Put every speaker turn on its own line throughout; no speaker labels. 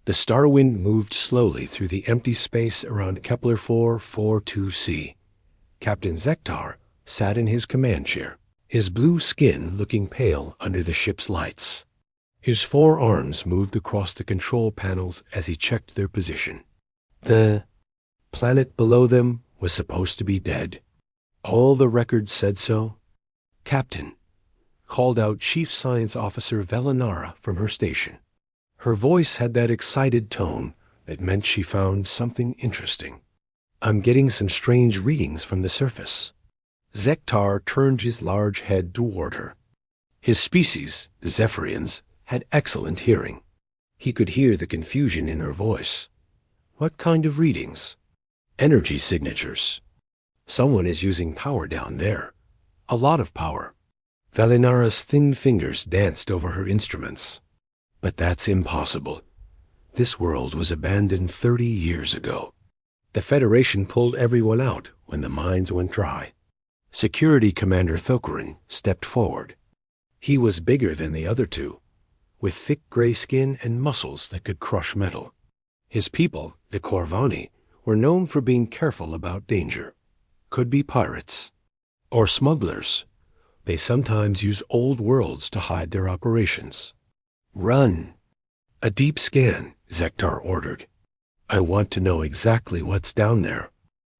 The Starwind moved slowly through the empty space around Kepler 442c. Captain Zektar sat in his command chair, his blue skin looking pale under the ship's lights. His 4 arms moved across the control panels as he checked their position. The planet below them was supposed to be dead. All the records said so. "Captain," called out Chief Science Officer Velinara from her station. Her voice had that excited tone that meant she found something interesting. "I'm getting some strange readings from the surface." Zektar turned his large head toward her. His species, the Zephyrians, had excellent hearing. He could hear the confusion in her voice. "What kind of readings?" "Energy signatures. Someone is using power down there. A lot of power." Velinara's thin fingers danced over her instruments. "But that's impossible. This world was abandoned 30 years ago. The Federation pulled everyone out when the mines went dry." Security Commander Thokarin stepped forward. He was bigger than the other two, with thick gray skin and muscles that could crush metal. His people, the Corvani, were known for being careful about danger. Could be pirates. Or smugglers. They sometimes use old worlds to hide their operations. "Run." "A deep scan," Zektar ordered. "I want to know exactly what's down there."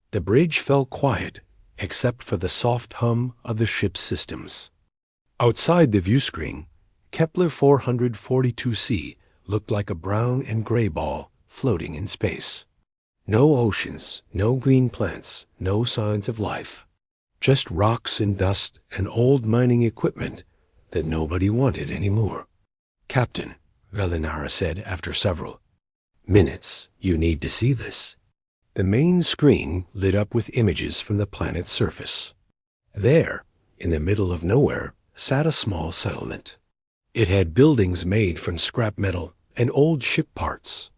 The bridge fell quiet, except for the soft hum of the ship's systems. Outside the view screen, Kepler 442c looked like a brown and gray ball floating in space. No oceans, no green plants, no signs of life. Just rocks and dust and old mining equipment that nobody wanted anymore. "Captain," Velinara said after several minutes, "you need to see this." The main screen lit up with images from the planet's surface. There, in the middle of nowhere, sat a small settlement. It had buildings made from scrap metal and old ship parts.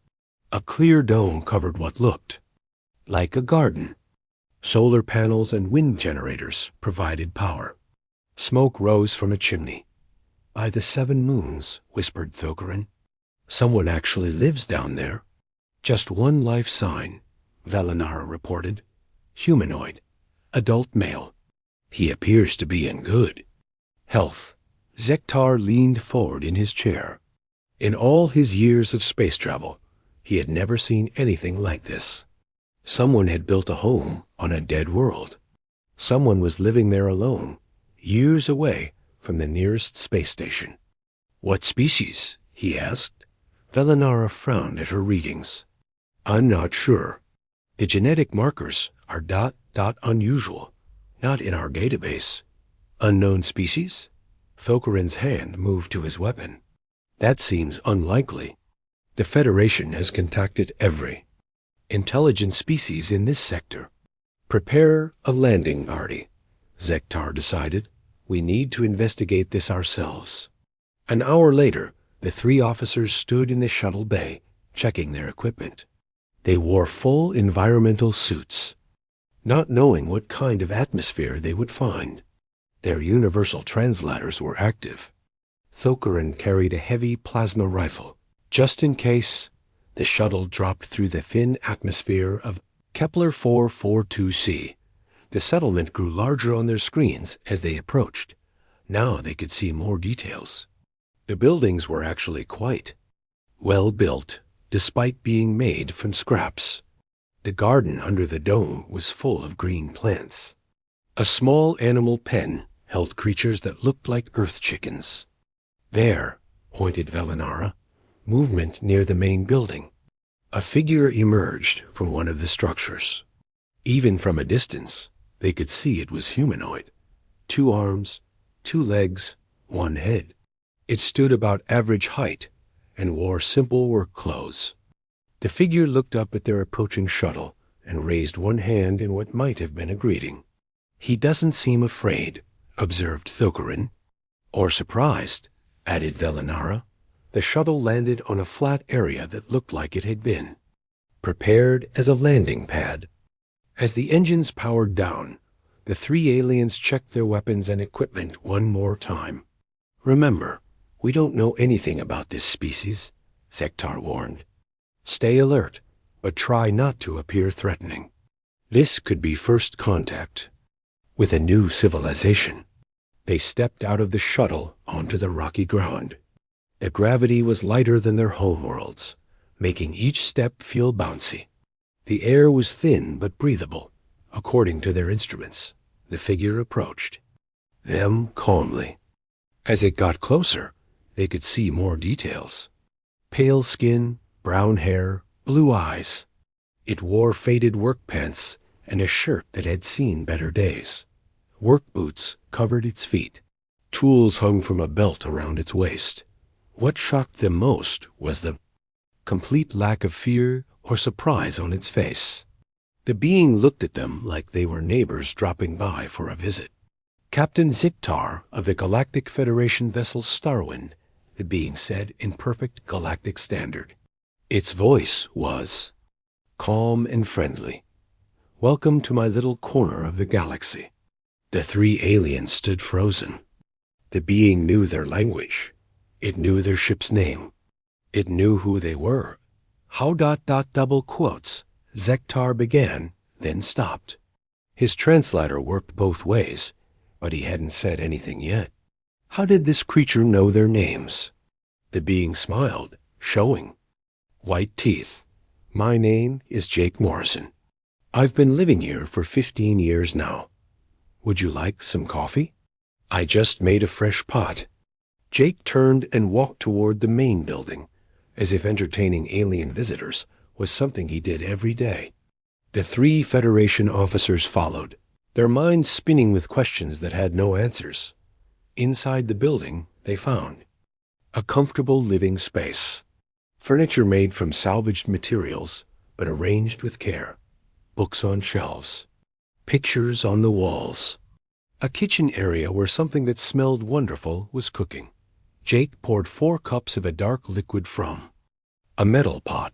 A clear dome covered what looked like a garden. Solar panels and wind generators provided power. Smoke rose from a chimney. "By the 7 moons," whispered Thokarin. "Someone actually lives down there." "Just one life sign," Velinara reported. "Humanoid. Adult male. He appears to be in good health." Zektar leaned forward in his chair. In all his years of space travel, he had never seen anything like this. Someone had built a home on a dead world. Someone was living there alone, years away from the nearest space station. "What species?" he asked. Velinara frowned at her readings. "I'm not sure. The genetic markers are ... unusual, not in our database." "Unknown species?" Thokarin's hand moved to his weapon. "That seems unlikely. The Federation has contacted every intelligent species in this sector. Prepare a landing party," Zektar decided. "We need to investigate this ourselves." An hour later, the 3 officers stood in the shuttle bay, checking their equipment. They wore full environmental suits, not knowing what kind of atmosphere they would find. Their universal translators were active. Thokarin carried a heavy plasma rifle, just in case the shuttle dropped through the thin atmosphere of Kepler 442c. The settlement grew larger on their screens as they approached. Now they could see more details. The buildings were actually quite well built, despite being made from scraps. The garden under the dome was full of green plants. A small animal pen held creatures that looked like earth chickens. "There," pointed Velinara, movement near the main building. A figure emerged from one of the structures. Even from a distance, they could see it was humanoid. 2 arms, 2 legs, 1 head. It stood about average height and wore simple work clothes. The figure looked up at their approaching shuttle and raised one hand in what might have been a greeting. "He doesn't seem afraid," observed Thokarin. "Or surprised," added Velinara. The shuttle landed on a flat area that looked like it had been prepared as a landing pad. As the engines powered down, the 3 aliens checked their weapons and equipment one more time. "Remember, we don't know anything about this species," Zektar warned. Stay alert, but try not to appear threatening. This could be first contact with a new civilization. They stepped out of the shuttle onto the rocky ground. The gravity was lighter than their homeworlds, making each step feel bouncy. The air was thin but breathable, according to their instruments. The figure approached them calmly. As it got closer, they could see more details. Pale skin, brown hair, blue eyes. It wore faded work pants and a shirt that had seen better days. Work boots covered its feet. Tools hung from a belt around its waist. What shocked them most was the complete lack of fear or surprise on its face. The being looked at them like they were neighbors dropping by for a visit. Captain Ziktar of the Galactic Federation vessel Starwind, the being said in perfect galactic standard. Its voice was calm and friendly. Welcome to my little corner of the galaxy. The three aliens stood frozen. The being knew their language. It knew their ship's name. It knew who they were. How ... double quotes. Ziktar began, then stopped. His translator worked both ways, but he hadn't said anything yet. How did this creature know their names? The being smiled, showing white teeth. My name is Jake Morrison. I've been living here for 15 years now. Would you like some coffee? I just made a fresh pot. Jake turned and walked toward the main building, as if entertaining alien visitors was something he did every day. The three Federation officers followed, their minds spinning with questions that had no answers. Inside the building, they found a comfortable living space. Furniture made from salvaged materials, but arranged with care. Books on shelves. Pictures on the walls. A kitchen area where something that smelled wonderful was cooking. Jake poured 4 cups of a dark liquid from a metal pot.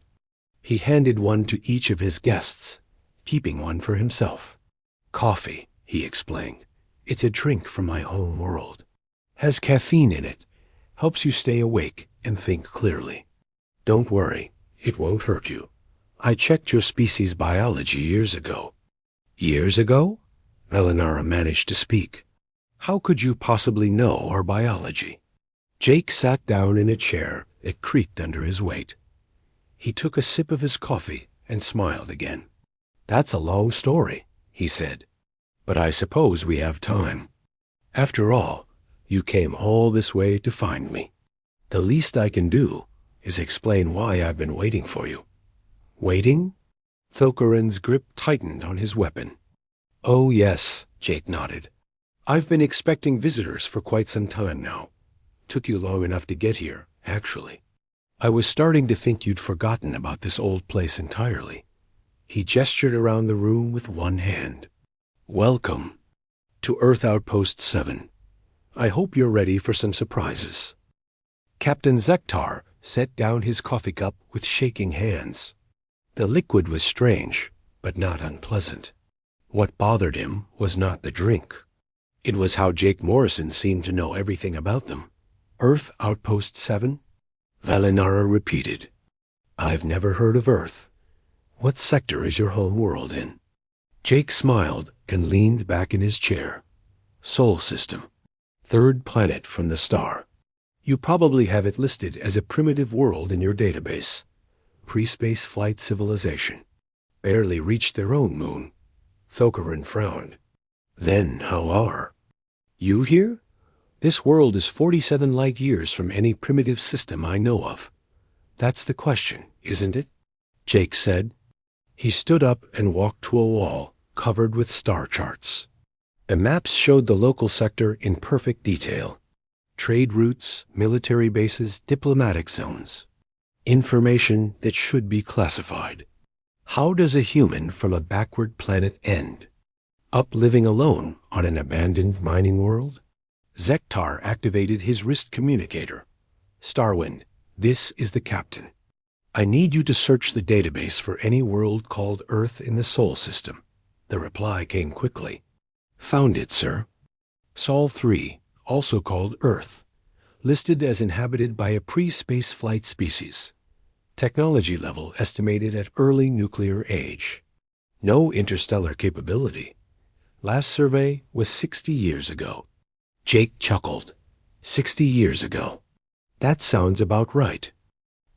He handed one to each of his guests, keeping one for himself. Coffee, he explained. It's a drink from my home world. Has caffeine in it. Helps you stay awake and think clearly. Don't worry, it won't hurt you. I checked your species biology years ago. Years ago? Elinara managed to speak. How could you possibly know our biology? Jake sat down in a chair that creaked under his weight. He took a sip of his coffee and smiled again. That's a long story, he said. But I suppose we have time. After all, you came all this way to find me. The least I can do is explain why I've been waiting for you. Waiting? Thokaren's grip tightened on his weapon. Oh yes, Jake nodded. I've been expecting visitors for quite some time now. Took you long enough to get here, actually. I was starting to think you'd forgotten about this old place entirely. He gestured around the room with one hand. Welcome to Earth Outpost 7. I hope you're ready for some surprises. Captain Ziktar set down his coffee cup with shaking hands. The liquid was strange, but not unpleasant. What bothered him was not the drink. It was how Jake Morrison seemed to know everything about them. Earth Outpost 7? Valinara repeated. I've never heard of Earth. What sector is your home world in? Jake smiled and leaned back in his chair. Sol system. 3rd planet from the star. You probably have it listed as a primitive world in your database. Pre-space flight civilization. Barely reached their own moon. Thokaren frowned. Then how are you here? This world is 47 light years from any primitive system I know of. That's the question, isn't it? Jake said. He stood up and walked to a wall covered with star charts. The maps showed the local sector in perfect detail. Trade routes, military bases, diplomatic zones. Information that should be classified. How does a human from a backward planet end? Up living alone on an abandoned mining world? Ziktar activated his wrist communicator. Starwind, this is the captain. I need you to search the database for any world called Earth in the Sol system. The reply came quickly. Found it, sir. Sol 3, also called Earth, listed as inhabited by a pre-space flight species. Technology level estimated at early nuclear age. No interstellar capability. Last survey was 60 years ago. Jake chuckled. 60 years ago. That sounds about right.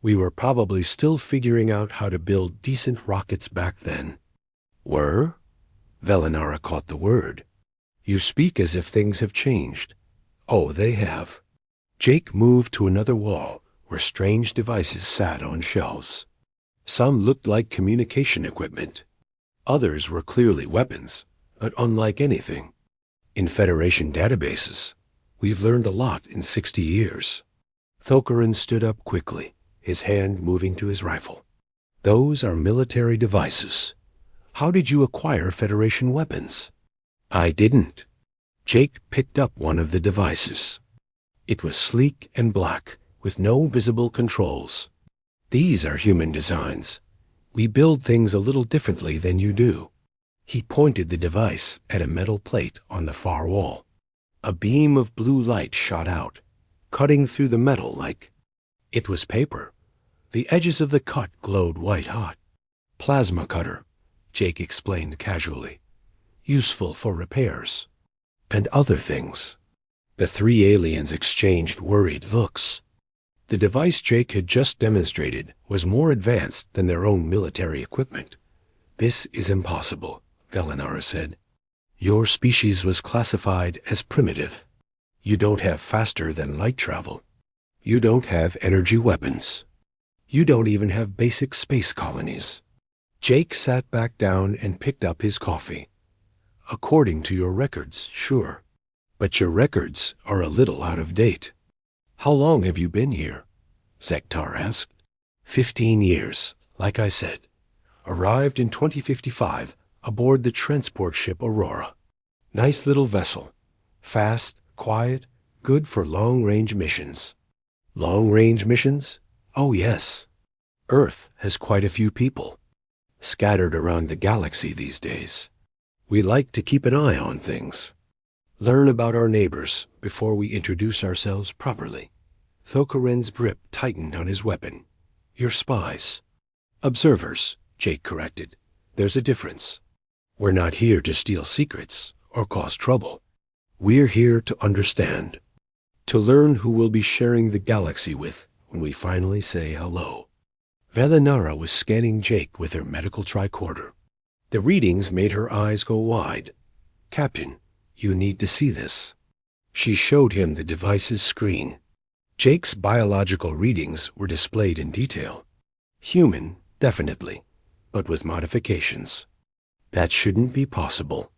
We were probably still figuring out how to build decent rockets back then. Were? Velinara caught the word. You speak as if things have changed. Oh, they have. Jake moved to another wall where strange devices sat on shelves. Some looked like communication equipment. Others were clearly weapons, but unlike anything. In Federation databases, we've learned a lot in 60 years. Thokaran stood up quickly, his hand moving to his rifle. Those are military devices. How did you acquire Federation weapons? I didn't. Jake picked up one of the devices. It was sleek and black, with no visible controls. These are human designs. We build things a little differently than you do. He pointed the device at a metal plate on the far wall. A beam of blue light shot out, cutting through the metal like... It was paper. The edges of the cut glowed white-hot. Plasma cutter, Jake explained casually. Useful for repairs. And other things. The three aliens exchanged worried looks. The device Jake had just demonstrated was more advanced than their own military equipment. This is impossible, Velinara said. Your species was classified as primitive. You don't have faster than light travel. You don't have energy weapons. You don't even have basic space colonies. Jake sat back down and picked up his coffee. According to your records, sure. But your records are a little out of date. How long have you been here? Zektar asked. 15 years, like I said. Arrived in 2055 aboard the transport ship Aurora. Nice little vessel. Fast, quiet, good for long-range missions. Long-range missions? Oh, yes. Earth has quite a few people. Scattered around the galaxy these days. We like to keep an eye on things. Learn about our neighbors before we introduce ourselves properly. Thokaren's grip tightened on his weapon. You're spies. Observers, Jake corrected. There's a difference. We're not here to steal secrets or cause trouble. We're here to understand. To learn who we'll be sharing the galaxy with when we finally say hello. Velinara was scanning Jake with her medical tricorder. The readings made her eyes go wide. Captain, you need to see this. She showed him the device's screen. Jake's biological readings were displayed in detail. Human, definitely, but with modifications. That shouldn't be possible.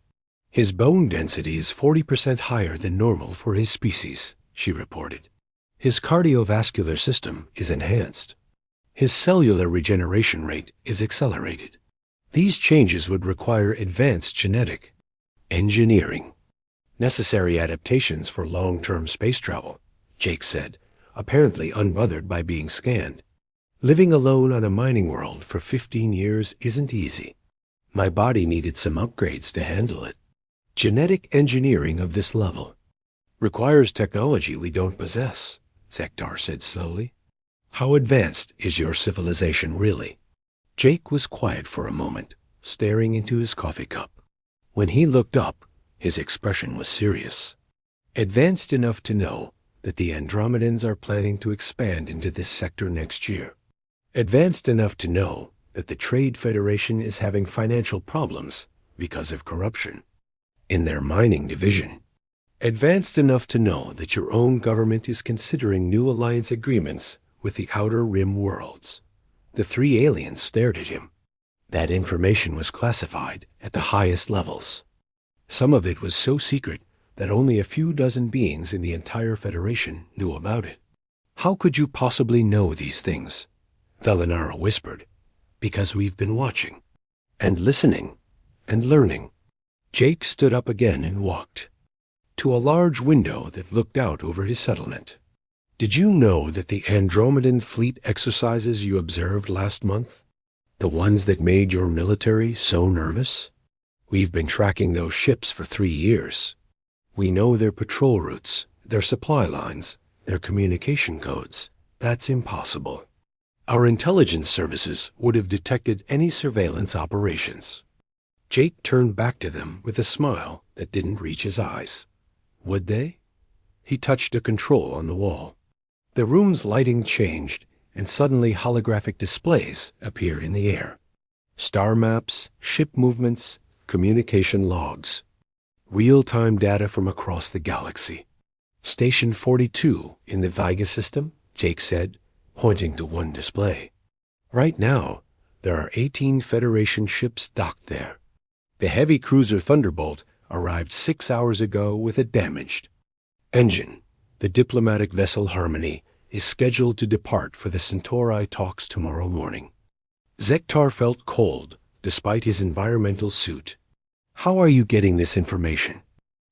His bone density is 40% higher than normal for his species, she reported. His cardiovascular system is enhanced. His cellular regeneration rate is accelerated. These changes would require advanced genetic engineering. Necessary adaptations for long-term space travel, Jake said, apparently unbothered by being scanned. Living alone on a mining world for 15 years isn't easy. My body needed some upgrades to handle it. Genetic engineering of this level requires technology we don't possess, Zektar said slowly. How advanced is your civilization really? Jake was quiet for a moment, staring into his coffee cup. When he looked up, his expression was serious. Advanced enough to know that the Andromedans are planning to expand into this sector next year. Advanced enough to know that the Trade Federation is having financial problems because of corruption in their mining division. Advanced enough to know that your own government is considering new alliance agreements with the Outer Rim worlds. The three aliens stared at him. That information was classified at the highest levels. Some of it was so secret that only a few dozen beings in the entire Federation knew about it. How could you possibly know these things? Velinara whispered. Because we've been watching, and listening, and learning. Jake stood up again and walked to a large window that looked out over his settlement. Did you know that the Andromedan fleet exercises you observed last month, the ones that made your military so nervous? We've been tracking those ships for 3 years. We know their patrol routes, their supply lines, their communication codes. That's impossible. Our intelligence services would have detected any surveillance operations. Jake turned back to them with a smile that didn't reach his eyes. Would they? He touched a control on the wall. The room's lighting changed, and suddenly holographic displays appeared in the air. Star maps, ship movements, communication logs. Real-time data from across the galaxy. Station 42 in the Vega system, Jake said, pointing to one display. Right now, there are 18 Federation ships docked there. The heavy cruiser Thunderbolt arrived 6 hours ago with a damaged engine. The diplomatic vessel Harmony is scheduled to depart for the Centauri talks tomorrow morning. Zektar felt cold despite his environmental suit. How are you getting this information?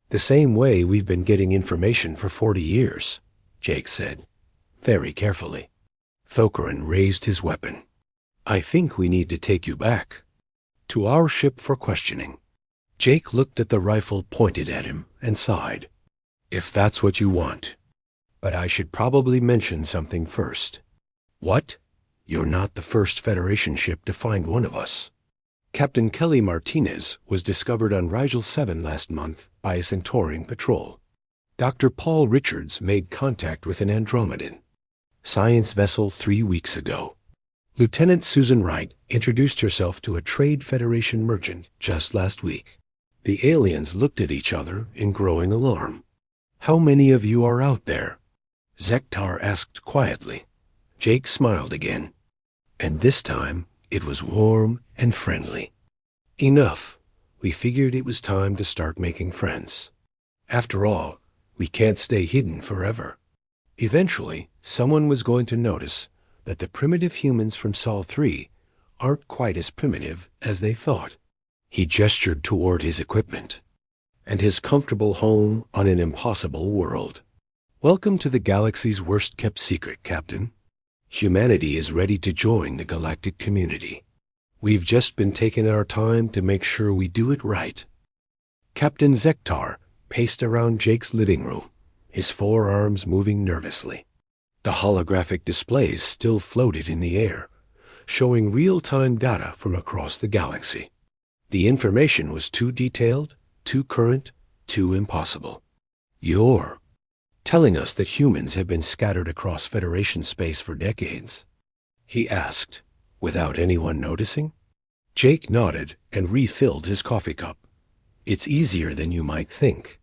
The same way we've been getting information for 40 years, Jake said, very carefully. Thokaran raised his weapon. I think we need to take you back to our ship for questioning. Jake looked at the rifle pointed at him and sighed. If that's what you want. But I should probably mention something first. What? You're not the first Federation ship to find one of us. Captain Kelly Martinez was discovered on Rigel 7 last month by a Centaurian patrol. Dr. Paul Richards made contact with an Andromedan science vessel 3 weeks ago. Lieutenant Susan Wright introduced herself to a Trade Federation merchant just last week. The aliens looked at each other in growing alarm. How many of you are out there? Zektar asked quietly. Jake smiled again. And this time, it was warm and friendly. Enough. We figured it was time to start making friends. After all, we can't stay hidden forever. Eventually, someone was going to notice that the primitive humans from Sol 3 aren't quite as primitive as they thought. He gestured toward his equipment and his comfortable home on an impossible world. Welcome to the galaxy's worst-kept secret, Captain. Humanity is ready to join the galactic community. We've just been taking our time to make sure we do it right. Captain Zektar paced around Jake's living room, his forearms moving nervously. The holographic displays still floated in the air, showing real-time data from across the galaxy. The information was too detailed, too current, too impossible. You're telling us that humans have been scattered across Federation space for decades? He asked, without anyone noticing. Jake nodded and refilled his coffee cup. It's easier than you might think.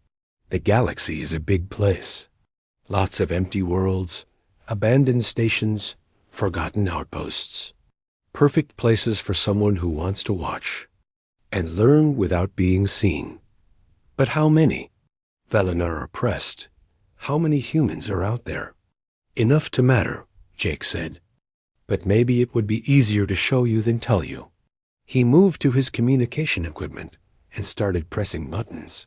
The galaxy is a big place. Lots of empty worlds, abandoned stations, forgotten outposts. Perfect places for someone who wants to watch and learn without being seen. But how many? Velenar pressed. How many humans are out there? Enough to matter, Jake said. But maybe it would be easier to show you than tell you. He moved to his communication equipment and started pressing buttons.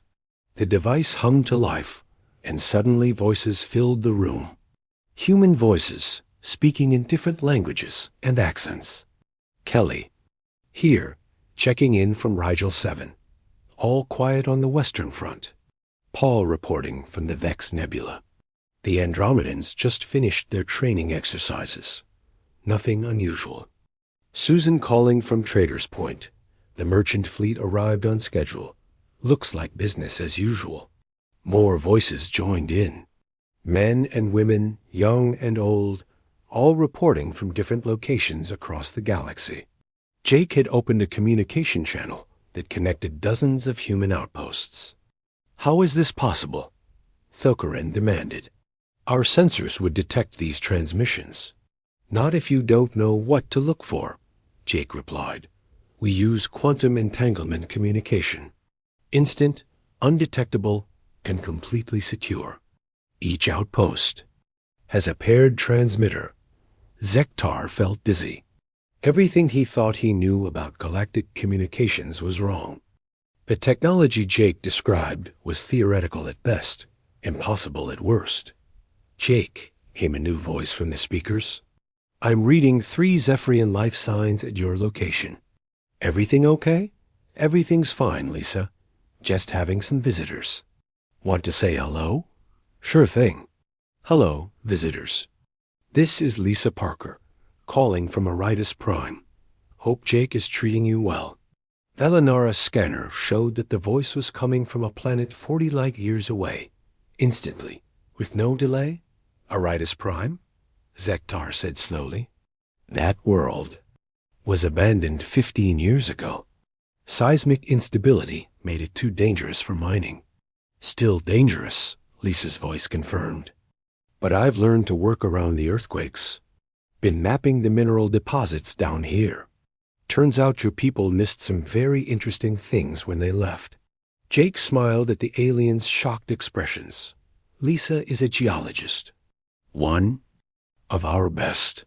The device hummed to life, and suddenly voices filled the room. Human voices, speaking in different languages and accents. Kelly. Here, checking in from Rigel 7. All quiet on the Western Front. Paul reporting from the Vex Nebula. The Andromedans just finished their training exercises. Nothing unusual. Susan calling from Trader's Point. The merchant fleet arrived on schedule. Looks like business as usual. More voices joined in. Men and women, young and old, all reporting from different locations across the galaxy. Jake had opened a communication channel that connected dozens of human outposts. How is this possible? Thokaran demanded. Our sensors would detect these transmissions. Not if you don't know what to look for, Jake replied. We use quantum entanglement communication. Instant, undetectable, and completely secure. Each outpost has a paired transmitter. Zektar felt dizzy. Everything he thought he knew about galactic communications was wrong. The technology Jake described was theoretical at best, impossible at worst. Jake, came a new voice from the speakers. I'm reading 3 Zephyrian life signs at your location. Everything okay? Everything's fine, Lisa. Just having some visitors. Want to say hello? Sure thing. Hello, visitors. This is Lisa Parker, calling from Aridus Prime. Hope Jake is treating you well. Valinara's scanner showed that the voice was coming from a planet 40 light years away. Instantly, with no delay. Aridus Prime? Zektar said slowly. That world was abandoned 15 years ago. Seismic instability made it too dangerous for mining. Still dangerous, Lisa's voice confirmed. But I've learned to work around the earthquakes. Been mapping the mineral deposits down here. Turns out your people missed some very interesting things when they left. Jake smiled at the aliens' shocked expressions. Lisa is a geologist. One of our best.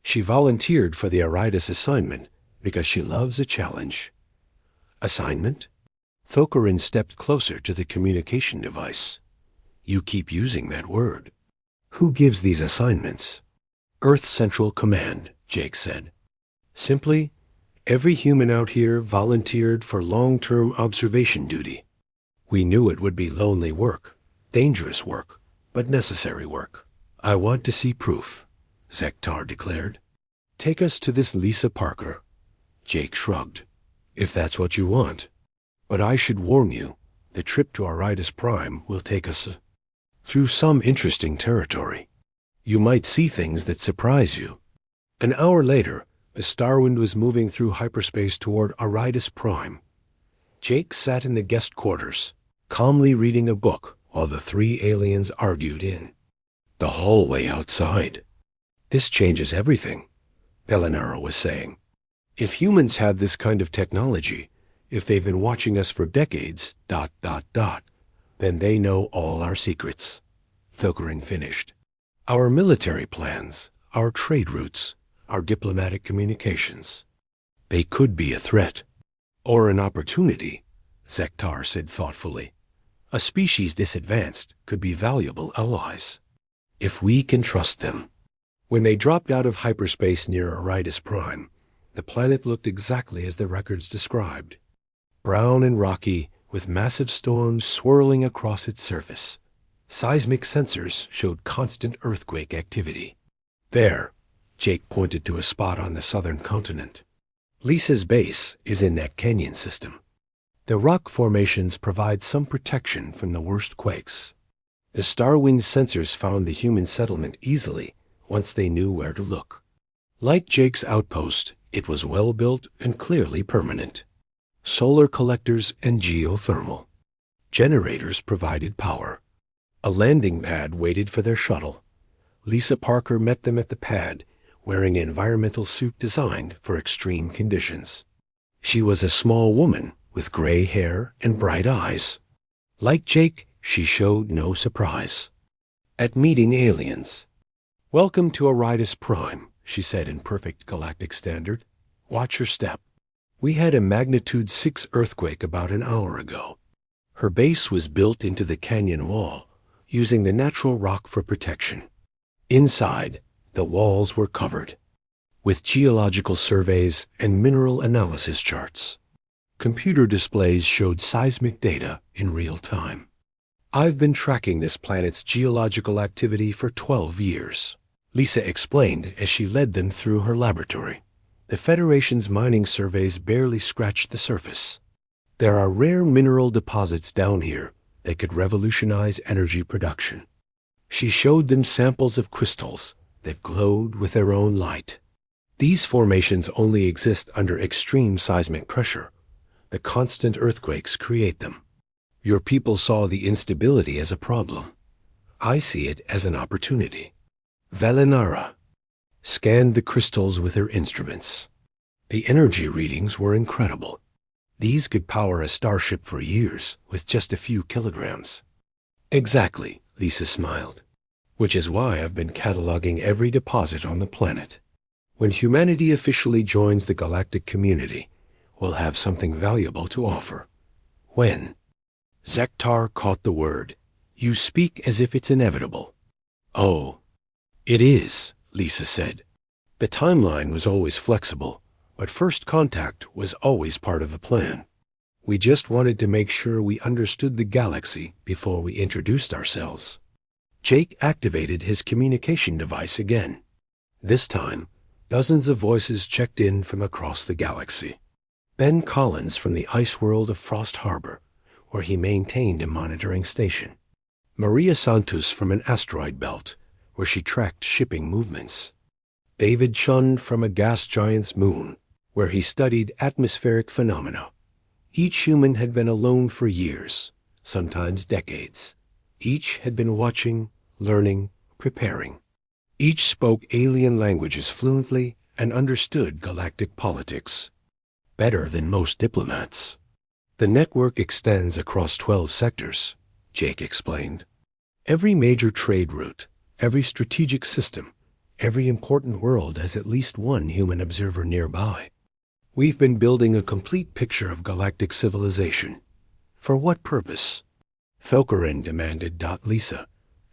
She volunteered for the Aridus assignment because she loves a challenge. Assignment? Thokarin stepped closer to the communication device. You keep using that word. Who gives these assignments? Earth Central Command, Jake said. Simply, every human out here volunteered for long-term observation duty. We knew it would be lonely work, dangerous work, but necessary work. I want to see proof, Zektar declared. Take us to this Lisa Parker. Jake shrugged. If that's what you want. But I should warn you, the trip to Aridus Prime will take us through some interesting territory. You might see things that surprise you. An hour later, the Starwind was moving through hyperspace toward Aridus Prime. Jake sat in the guest quarters, calmly reading a book while the three aliens argued in the hallway outside. This changes everything, Valinara was saying. If humans have this kind of technology, if they've been watching us for decades, then they know all our secrets. Thokarin finished. Our military plans, our trade routes, our diplomatic communications. They could be a threat. Or an opportunity, Zektar said thoughtfully. A species this advanced could be valuable allies. If we can trust them. When they dropped out of hyperspace near Aridus Prime, the planet looked exactly as the records described. Brown and rocky, with massive storms swirling across its surface. Seismic sensors showed constant earthquake activity. There, Jake pointed to a spot on the southern continent. Lisa's base is in that canyon system. The rock formations provide some protection from the worst quakes. The Starwind sensors found the human settlement easily once they knew where to look. Like Jake's outpost, it was well built and clearly permanent. Solar collectors and geothermal. Generators provided power. A landing pad waited for their shuttle. Lisa Parker met them at the pad, wearing an environmental suit designed for extreme conditions. She was a small woman with gray hair and bright eyes. Like Jake, she showed no surprise at meeting aliens. Welcome to Aridus Prime, she said in perfect galactic standard. Watch your step. We had a magnitude 6 earthquake about an hour ago. Her base was built into the canyon wall, using the natural rock for protection. Inside, the walls were covered with geological surveys and mineral analysis charts. Computer displays showed seismic data in real time. I've been tracking this planet's geological activity for 12 years, Lisa explained as she led them through her laboratory. The Federation's mining surveys barely scratched the surface. There are rare mineral deposits down here that could revolutionize energy production. She showed them samples of crystals that glowed with their own light. These formations only exist under extreme seismic pressure. The constant earthquakes create them. Your people saw the instability as a problem. I see it as an opportunity. Valinara scanned the crystals with her instruments. The energy readings were incredible. These could power a starship for years with just a few kilograms. Exactly, Lisa smiled. Which is why I've been cataloging every deposit on the planet. When humanity officially joins the galactic community, we'll have something valuable to offer. When? Zektar caught the word. You speak as if it's inevitable. Oh, it is, Lisa said. The timeline was always flexible, but first contact was always part of the plan. We just wanted to make sure we understood the galaxy before we introduced ourselves. Jake activated his communication device again. This time, Dozens of voices checked in from across the galaxy. Ben Collins from the ice world of Frost Harbor, where he maintained a monitoring station. Maria Santos from an asteroid belt, where she tracked shipping movements. David Chun from a gas giant's moon, where he studied atmospheric phenomena. Each human had been alone for years, sometimes decades. Each had been watching, learning, preparing. Each spoke alien languages fluently and understood galactic politics better than most diplomats. The network extends across 12 sectors, Jake explained. Every major trade route, every strategic system, every important world has at least one human observer nearby. We've been building a complete picture of galactic civilization. For what purpose? Felkerin demanded. Lisa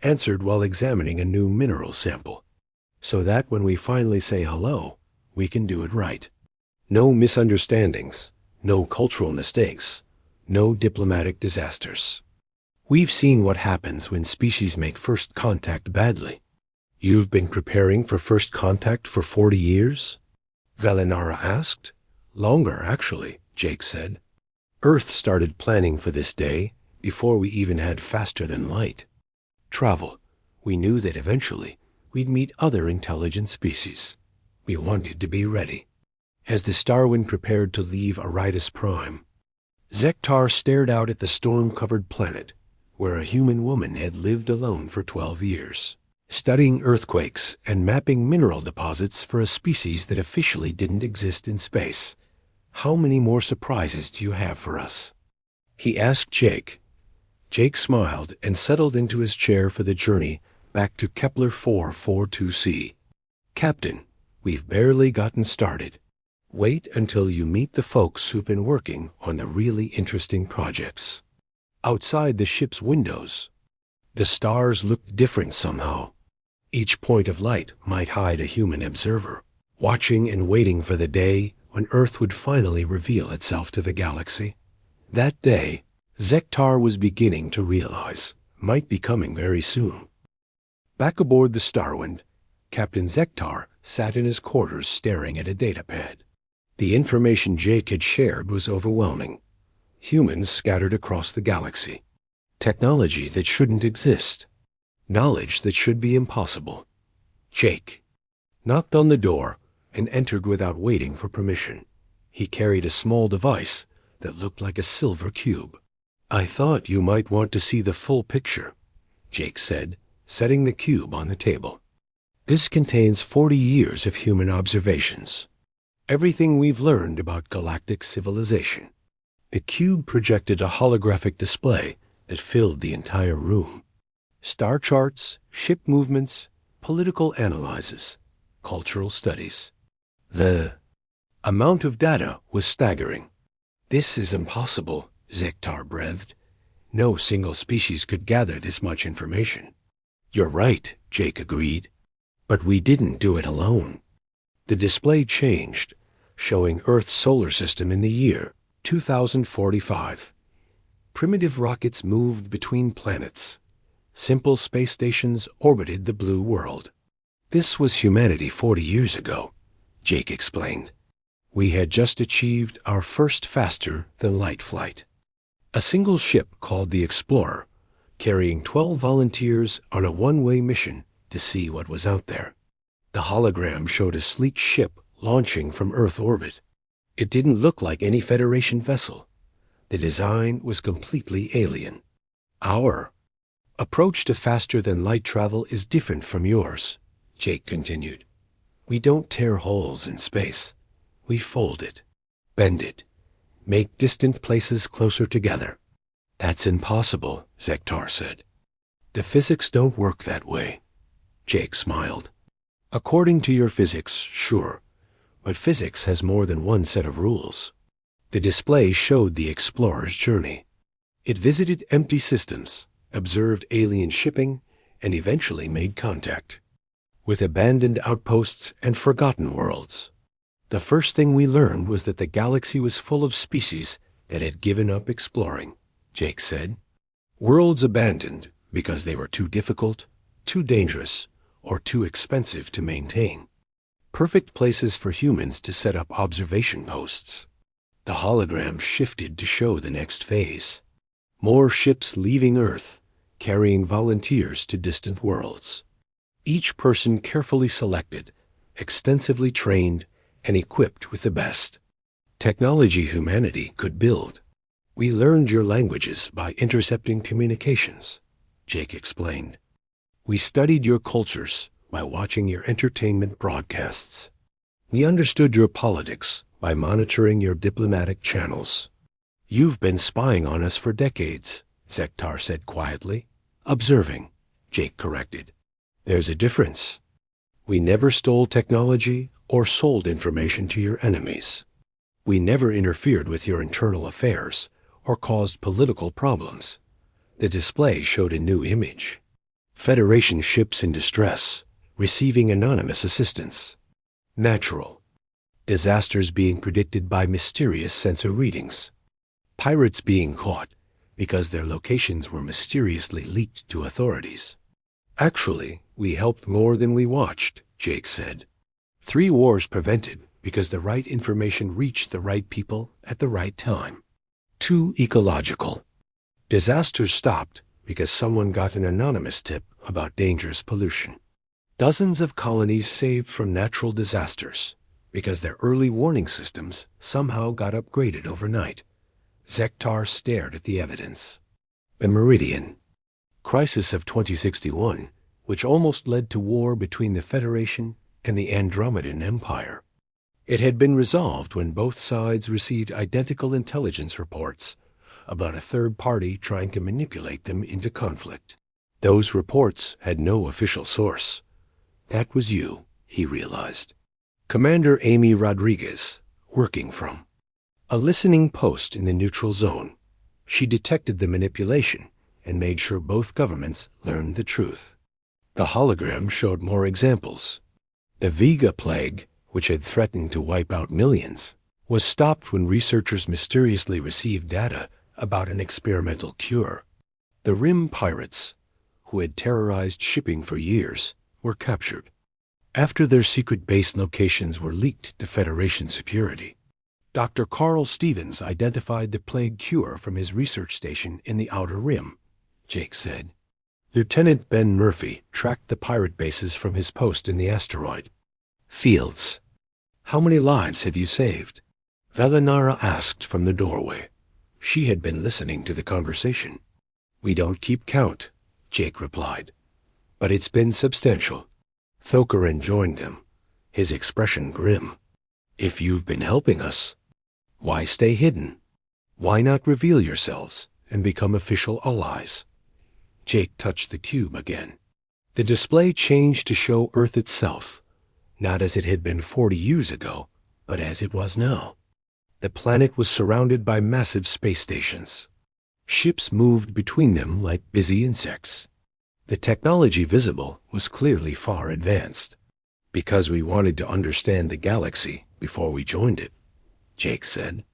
answered while examining a new mineral sample, so that when we finally say hello, we can do it right. No misunderstandings, no cultural mistakes, no diplomatic disasters. We've seen what happens when species make first contact badly. You've been preparing for first contact for 40 years? Velinara asked. Longer, actually, Jake said. Earth started planning for this day before we even had faster-than-light travel. We knew that eventually we'd meet other intelligent species. We wanted to be ready. As the Starwind prepared to leave Aridus Prime, Zektar stared out at the storm-covered planet where a human woman had lived alone for 12 years, studying earthquakes and mapping mineral deposits for a species that officially didn't exist in space. How many more surprises do you have for us? He asked Jake. Jake smiled and settled into his chair for the journey back to Kepler 442c. Captain, we've barely gotten started. Wait until you meet the folks who've been working on the really interesting projects. Outside the ship's windows, the stars looked different somehow. Each point of light might hide a human observer, watching and waiting for the day when Earth would finally reveal itself to the galaxy. That day, Zektar was beginning to realize, might be coming very soon. Back aboard the Starwind, Captain Zektar sat in his quarters staring at a datapad. The information Jake had shared was overwhelming. Humans scattered across the galaxy. Technology that shouldn't exist. Knowledge that should be impossible. Jake knocked on the door and entered without waiting for permission. He carried a small device that looked like a silver cube. I thought you might want to see the full picture, Jake said, setting the cube on the table. This contains 40 years of human observations. Everything we've learned about galactic civilization. The cube projected a holographic display that filled the entire room. Star charts, ship movements, political analyses, cultural studies. The amount of data was staggering. This is impossible, Zektar breathed. No single species could gather this much information. You're right, Jake agreed. But we didn't do it alone. The display changed, showing Earth's solar system in the year 2045. Primitive rockets moved between planets. Simple space stations orbited the blue world. This was humanity 40 years ago, Jake explained. We had just achieved our first faster-than-light flight. A single ship called the Explorer, carrying 12 volunteers on a one-way mission to see what was out there. The hologram showed a sleek ship launching from Earth orbit. It didn't look like any Federation vessel. The design was completely alien. Our approach to faster-than-light travel is different from yours, Jake continued. We don't tear holes in space. We fold it, bend it, make distant places closer together. That's impossible, Zektar said. The physics don't work that way. Jake smiled. According to your physics, sure, but physics has more than one set of rules. The display showed the explorer's journey. It visited empty systems, observed alien shipping, and eventually made contact with abandoned outposts and forgotten worlds. The first thing we learned was that the galaxy was full of species that had given up exploring, Jake said. Worlds abandoned because they were too difficult, too dangerous, or too expensive to maintain. perfect places for humans to set up observation posts. The hologram shifted to show the next phase. More ships leaving Earth, carrying volunteers to distant worlds. Each person carefully selected, extensively trained, and equipped with the best technology humanity could build. We learned your languages by intercepting communications, Jake explained. We studied your cultures by watching your entertainment broadcasts. We understood your politics by monitoring your diplomatic channels. You've been spying on us for decades, Zektar said quietly. Observing, Jake corrected. There's a difference. We never stole technology or sold information to your enemies. We never interfered with your internal affairs or caused political problems. The display showed a new image. Federation ships in distress, receiving anonymous assistance. Natural. Disasters being predicted by mysterious sensor readings. Pirates being caught because their locations were mysteriously leaked to authorities. Actually, we helped more than we watched, Jake said. 3 wars prevented because the right information reached the right people at the right time. 2 ecological. Disasters stopped because someone got an anonymous tip about dangerous pollution. Dozens of colonies saved from natural disasters because their early warning systems somehow got upgraded overnight. Zektar stared at the evidence. The Meridian. Crisis of 2061, which almost led to war between the Federation and the Andromedan Empire. It had been resolved when both sides received identical intelligence reports about a third party trying to manipulate them into conflict. Those reports had no official source. That was you, he realized. Commander Amy Rodriguez, working from a listening post in the neutral zone. She detected the manipulation and made sure both governments learned the truth. The hologram showed more examples. The Vega plague, which had threatened to wipe out millions, was stopped when researchers mysteriously received data about an experimental cure. The Rim pirates, who had terrorized shipping for years, were captured after their secret base locations were leaked to Federation security. Dr. Carl Stevens identified the plague cure from his research station in the Outer Rim, Jake said. Lieutenant Ben Murphy tracked the pirate bases from his post in the asteroid. Fields. How many lives have you saved? Valinara asked from the doorway. She had been listening to the conversation. We don't keep count, Jake replied. But it's been substantial. Thokaran joined them, his expression grim. If you've been helping us, why stay hidden? Why not reveal yourselves and become official allies? Jake touched the cube again. The display changed to show Earth itself, not as it had been 40 years ago, but as it was now. The planet was surrounded by massive space stations. Ships moved between them like busy insects. The technology visible was clearly far advanced. Because we wanted to understand the galaxy before we joined it, Jake said.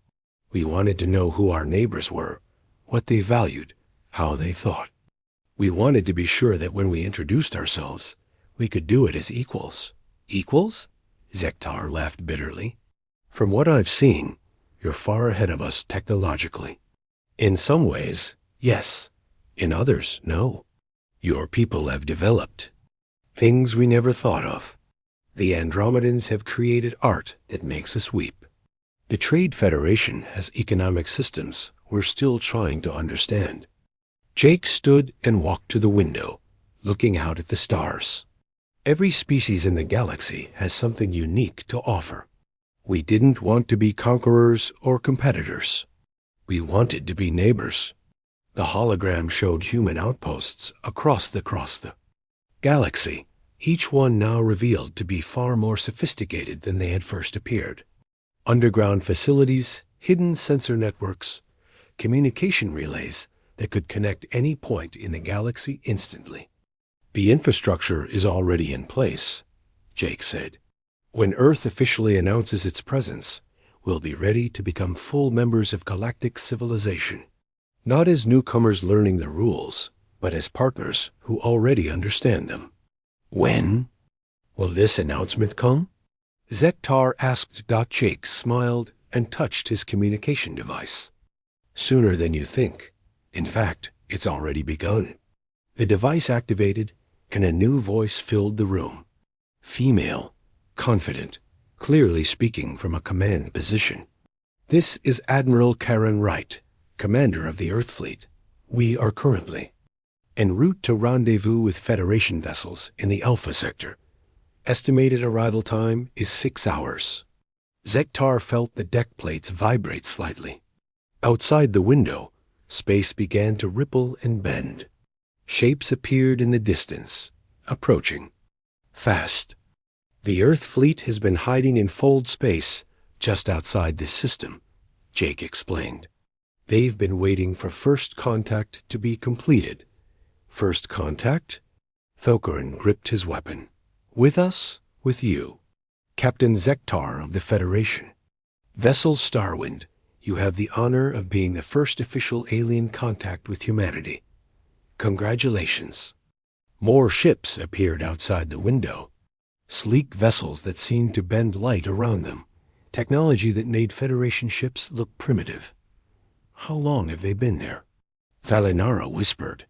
We wanted to know who our neighbors were, what they valued, how they thought. We wanted to be sure that when we introduced ourselves, we could do it as equals. Equals? Zektar laughed bitterly. From what I've seen, you're far ahead of us technologically. In some ways, yes. In others, no. Your people have developed things we never thought of. The Andromedans have created art that makes us weep. The Trade Federation has economic systems we're still trying to understand. Jake stood and walked to the window, looking out at the stars. Every species in the galaxy has something unique to offer. We didn't want to be conquerors or competitors. We wanted to be neighbors. The hologram showed human outposts across the galaxy, each one now revealed to be far more sophisticated than they had first appeared. Underground facilities, hidden sensor networks, communication relays that could connect any point in the galaxy instantly. The infrastructure is already in place, Jake said. When Earth officially announces its presence, we'll be ready to become full members of galactic civilization. Not as newcomers learning the rules, but as partners who already understand them. When will this announcement come? Zektar asked. Jake smiled and touched his communication device. Sooner than you think. In fact, it's already begun. The device activated, and a new voice filled the room. Female, confident, clearly speaking from a command position. This is Admiral Karen Wright, commander of the Earth Fleet. We are currently en route to rendezvous with Federation vessels in the Alpha Sector. Estimated arrival time is 6 hours. Zektar felt the deck plates vibrate slightly. Outside the window, space began to ripple and bend. Shapes appeared in the distance, approaching. Fast. The Earth Fleet has been hiding in fold space just outside this system, Jake explained. They've been waiting for first contact to be completed. First contact? Thokaran gripped his weapon. With us, with you. Captain Zektar of the Federation. Vessel Starwind, you have the honor of being the first official alien contact with humanity. Congratulations. More ships appeared outside the window. Sleek vessels that seemed to bend light around them. Technology that made Federation ships look primitive. How long have they been there? Valinara whispered.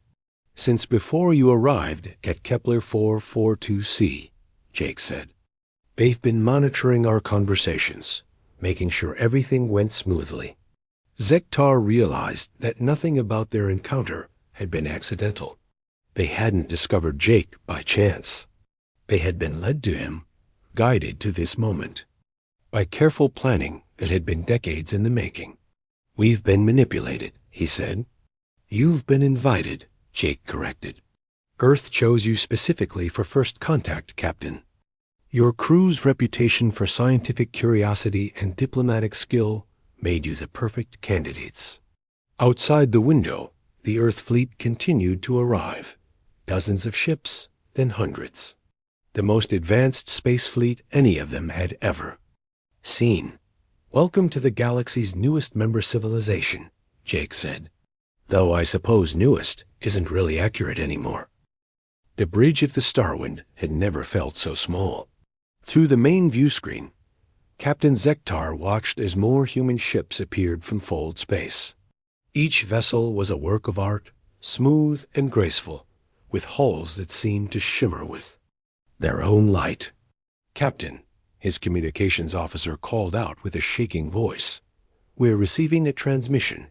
Since before you arrived at Kepler 442c, Jake said. They've been monitoring our conversations, making sure everything went smoothly. Zektar realized that nothing about their encounter had been accidental. They hadn't discovered Jake by chance. They had been led to him, guided to this moment, by careful planning that had been decades in the making. We've been manipulated, he said. You've been invited, Jake corrected. Earth chose you specifically for first contact, Captain. Your crew's reputation for scientific curiosity and diplomatic skill made you the perfect candidates. Outside the window, the Earth Fleet continued to arrive. Dozens of ships, then hundreds. The most advanced space fleet any of them had ever seen. Welcome to the galaxy's newest member civilization, Jake said. Though I suppose newest isn't really accurate anymore. The bridge of the Starwind had never felt so small. Through the main view screen, Captain Zektar watched as more human ships appeared from fold space. Each vessel was a work of art, smooth and graceful, with hulls that seemed to shimmer with their own light. Captain, his communications officer called out with a shaking voice. We're receiving a transmission.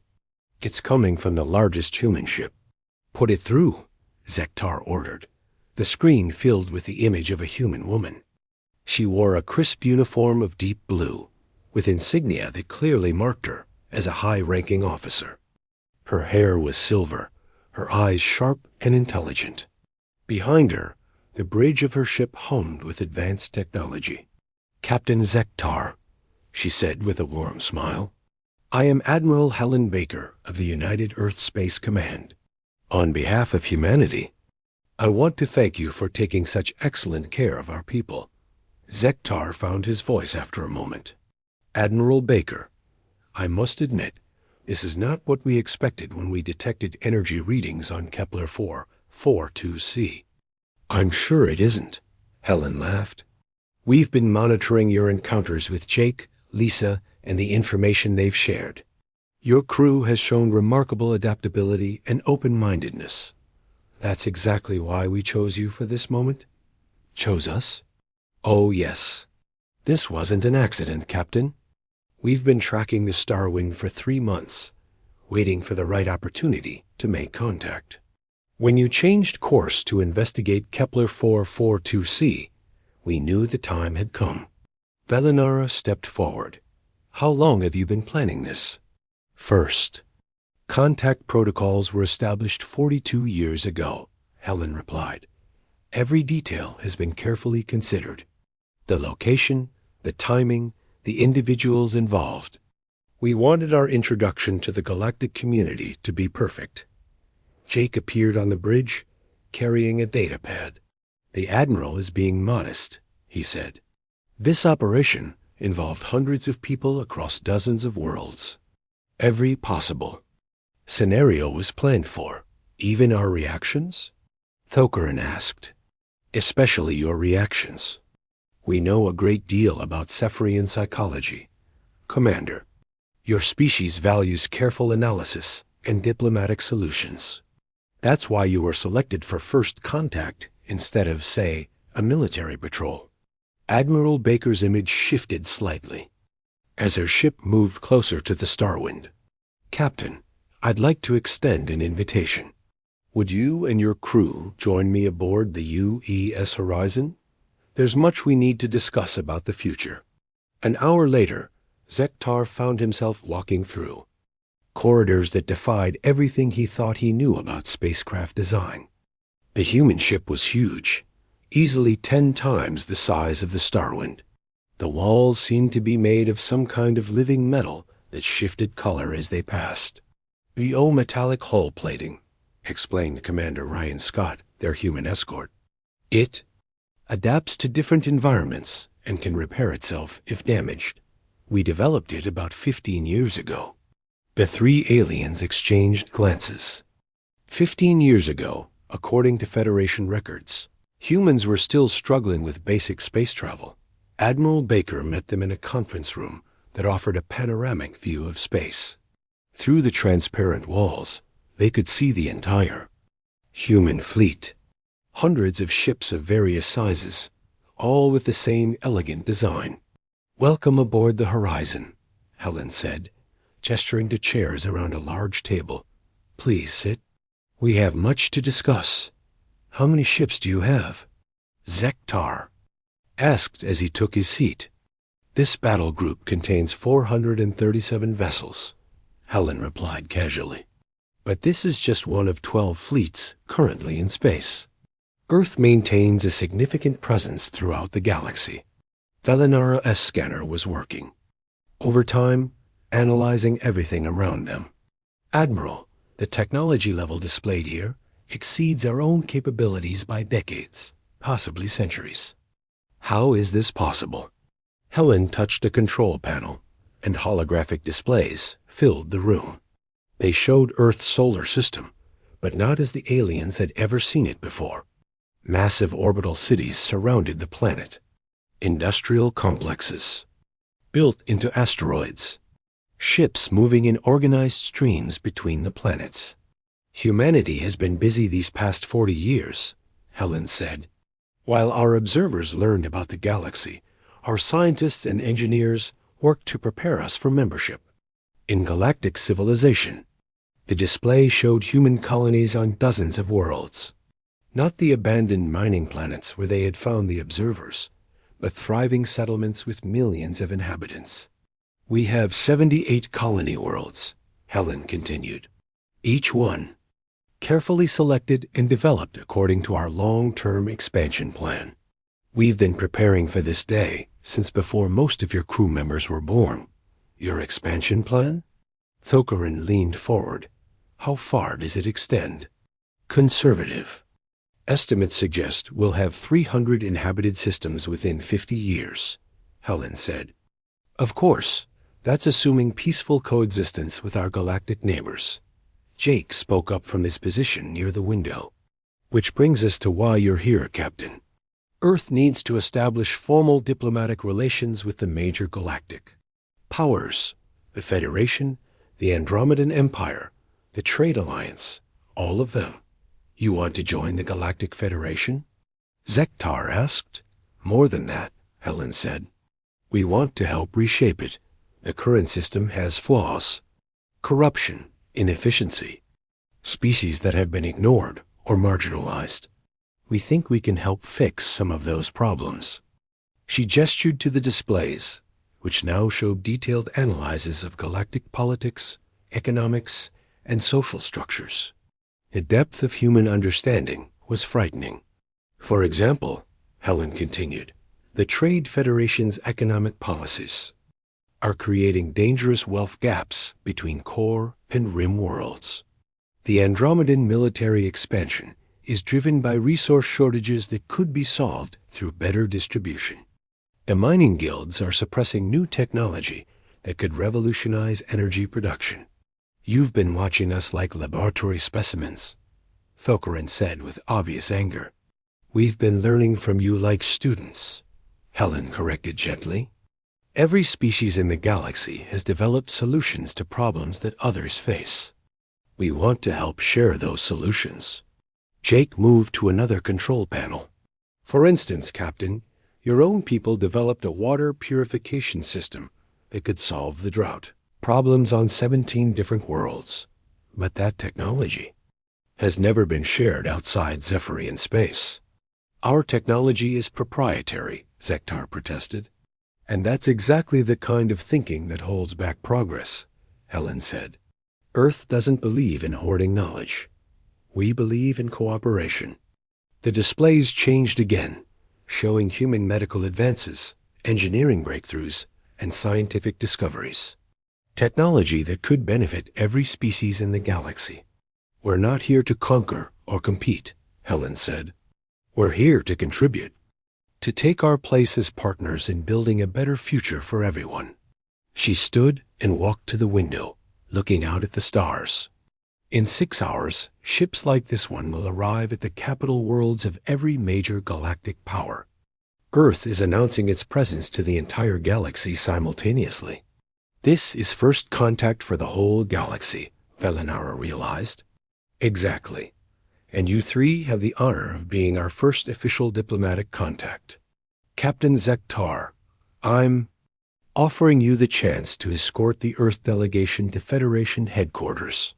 It's coming from the largest human ship. Put it through, Zektar ordered. The screen filled with the image of a human woman. She wore a crisp uniform of deep blue, with insignia that clearly marked her as a high-ranking officer. Her hair was silver, her eyes sharp and intelligent. Behind her, the bridge of her ship hummed with advanced technology. Captain Zektar, she said with a warm smile. I am Admiral Helen Baker of the United Earth Space Command. On behalf of humanity, I want to thank you for taking such excellent care of our people. Zektar found his voice after a moment. Admiral Baker, I must admit, this is not what we expected when we detected energy readings on Kepler 442c. I'm sure it isn't, Helen laughed. We've been monitoring your encounters with Jake, Lisa, and the information they've shared. Your crew has shown remarkable adaptability and open-mindedness. That's exactly why we chose you for this moment. Chose us? Oh, yes. This wasn't an accident, Captain. We've been tracking the Starwind for 3 months, waiting for the right opportunity to make contact. When you changed course to investigate Kepler 442c, we knew the time had come. Valinara stepped forward. How long have you been planning this? First, contact protocols were established 42 years ago, Helen replied. Every detail has been carefully considered. The location, the timing, the individuals involved. We wanted our introduction to the galactic community to be perfect. Jake appeared on the bridge, carrying a data pad. The Admiral is being modest, he said. This operation involved hundreds of people across dozens of worlds. Every possible scenario was planned for, even our reactions? Thokaran asked. Especially your reactions. We know a great deal about Cepharian psychology. Commander, your species values careful analysis and diplomatic solutions. That's why you were selected for first contact instead of, say, a military patrol. Admiral Baker's image shifted slightly as her ship moved closer to the Starwind. Captain, I'd like to extend an invitation. Would you and your crew join me aboard the UES Horizon? There's much we need to discuss about the future. An hour later, Zektar found himself walking through corridors that defied everything he thought he knew about spacecraft design. The human ship was huge, easily 10 times the size of the Starwind. The walls seemed to be made of some kind of living metal that shifted color as they passed. Metallic hull plating, explained Commander Ryan Scott, their human escort. It adapts to different environments and can repair itself if damaged. We developed it about 15 years ago. The 3 aliens exchanged glances. 15 years ago, according to Federation records, humans were still struggling with basic space travel. Admiral Baker met them in a conference room that offered a panoramic view of space. Through the transparent walls, they could see the entire human fleet. Hundreds of ships of various sizes, all with the same elegant design. Welcome aboard the Horizon, Helen said, gesturing to chairs around a large table. Please sit. We have much to discuss. How many ships do you have? Zektar asked as he took his seat. This battle group contains 437 vessels, Helen replied casually. But this is just one of 12 fleets currently in space. Earth maintains a significant presence throughout the galaxy. Velinara's scanner was working. Over time, analyzing everything around them. Admiral, the technology level displayed here exceeds our own capabilities by decades, possibly centuries. How is this possible? Helen touched a control panel, and holographic displays filled the room. They showed Earth's solar system, but not as the aliens had ever seen it before. Massive orbital cities surrounded the planet. Industrial complexes, built into asteroids. Ships moving in organized streams between the planets. Humanity has been busy these past 40 years, Helen said. While our observers learned about the galaxy, our scientists and engineers worked to prepare us for membership. In galactic civilization, the display showed human colonies on dozens of worlds. Not the abandoned mining planets where they had found the observers, but thriving settlements with millions of inhabitants. We have 78 colony worlds, Helen continued. Each one carefully selected and developed according to our long-term expansion plan. We've been preparing for this day since before most of your crew members were born. Your expansion plan? Thokaran leaned forward. How far does it extend? Conservative. Estimates suggest we'll have 300 inhabited systems within 50 years, Helen said. Of course, that's assuming peaceful coexistence with our galactic neighbors. Jake spoke up from his position near the window. Which brings us to why you're here, Captain. Earth needs to establish formal diplomatic relations with the major galactic powers, the Federation, the Andromedan Empire, the Trade Alliance, all of them. You want to join the Galactic Federation? Zektar asked. More than that, Helen said. We want to help reshape it. The current system has flaws. Corruption, inefficiency, species that have been ignored or marginalized. We think we can help fix some of those problems. She gestured to the displays, which now showed detailed analyses of galactic politics, economics, and social structures. The depth of human understanding was frightening. For example, Helen continued, the Trade Federation's economic policies are creating dangerous wealth gaps between core and rim worlds. The Andromedan military expansion is driven by resource shortages that could be solved through better distribution. The mining guilds are suppressing new technology that could revolutionize energy production. You've been watching us like laboratory specimens, Thokaran said with obvious anger. We've been learning from you like students, Helen corrected gently. Every species in the galaxy has developed solutions to problems that others face. We want to help share those solutions. Jake moved to another control panel. For instance, Captain, your own people developed a water purification system that could solve the drought problems on 17 different worlds. But that technology has never been shared outside Zephyrian space. Our technology is proprietary, Zektar protested. And that's exactly the kind of thinking that holds back progress, Helen said. Earth doesn't believe in hoarding knowledge. We believe in cooperation. The displays changed again, showing human medical advances, engineering breakthroughs, and scientific discoveries. Technology that could benefit every species in the galaxy. We're not here to conquer or compete, Helen said. We're here to contribute, to take our place as partners in building a better future for everyone. She stood and walked to the window, looking out at the stars. In 6 hours, ships like this one will arrive at the capital worlds of every major galactic power. Earth is announcing its presence to the entire galaxy simultaneously. This is first contact for the whole galaxy, Velinara realized. Exactly. And you three have the honor of being our first official diplomatic contact. Captain Zektar, I'm offering you the chance to escort the Earth delegation to Federation headquarters.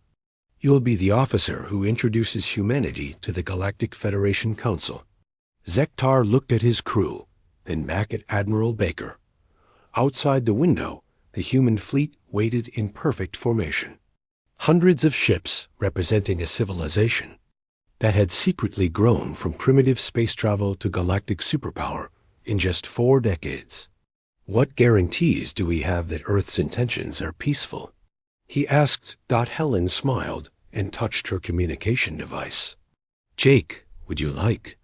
You'll be the officer who introduces humanity to the Galactic Federation Council. Zektar looked at his crew, then back at Admiral Baker. Outside the window, the human fleet waited in perfect formation. Hundreds of ships representing a civilization that had secretly grown from primitive space travel to galactic superpower in just 4 decades. What guarantees do we have that Earth's intentions are peaceful? He asked. Helen smiled and touched her communication device. Jake, would you like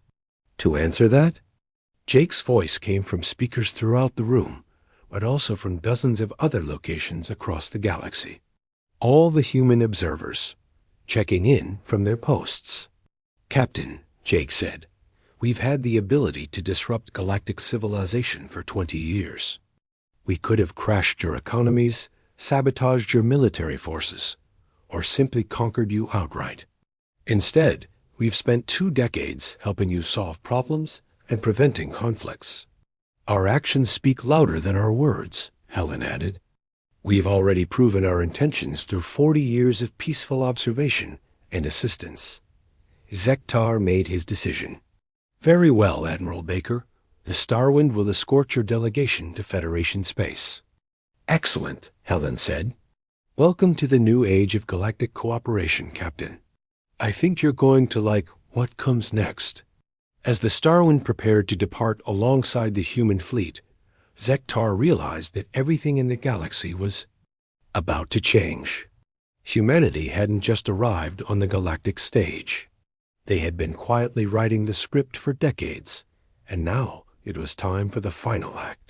to answer that? Jake's voice came from speakers throughout the room, but also from dozens of other locations across the galaxy. All the human observers, checking in from their posts. Captain, Jake said, we've had the ability to disrupt galactic civilization for 20 years. We could have crashed your economies, sabotaged your military forces, or simply conquered you outright. Instead, we've spent 2 decades helping you solve problems and preventing conflicts. Our actions speak louder than our words, Helen added. We've already proven our intentions through 40 years of peaceful observation and assistance. Zektar made his decision. Very well, Admiral Baker. The Starwind will escort your delegation to Federation space. Excellent, Helen said. Welcome to the new age of galactic cooperation, Captain. I think you're going to like what comes next. As the Starwind prepared to depart alongside the human fleet, Zektar realized that everything in the galaxy was about to change. Humanity hadn't just arrived on the galactic stage. They had been quietly writing the script for decades, and now it was time for the final act.